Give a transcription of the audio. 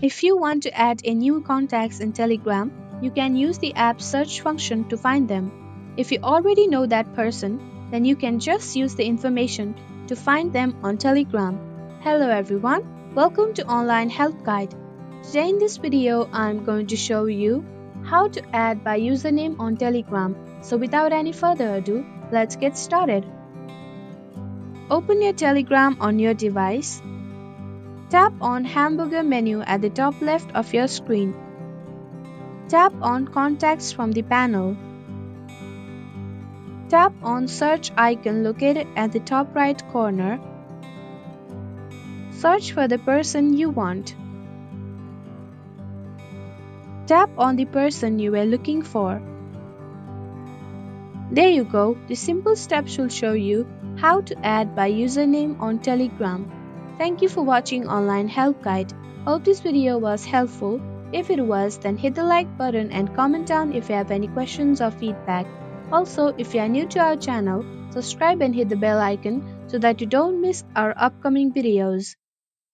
If you want to add a new contacts in Telegram, you can use the app's search function to find them. If you already know that person, then you can just use the information to find them on Telegram. Hello everyone, welcome to Online Help Guide. Today in this video, I'm going to show you how to add by username on Telegram. So without any further ado, let's get started. Open your Telegram on your device. Tap on Hamburger menu at the top left of your screen. Tap on Contacts from the panel. Tap on Search icon located at the top right corner. Search for the person you want. Tap on the person you were looking for. There you go, the simple steps will show you how to add by username on Telegram. Thank you for watching Online Help Guide. Hope this video was helpful. If it was, then hit the like button and comment down if you have any questions or feedback. Also, if you are new to our channel, subscribe and hit the bell icon so that you don't miss our upcoming videos.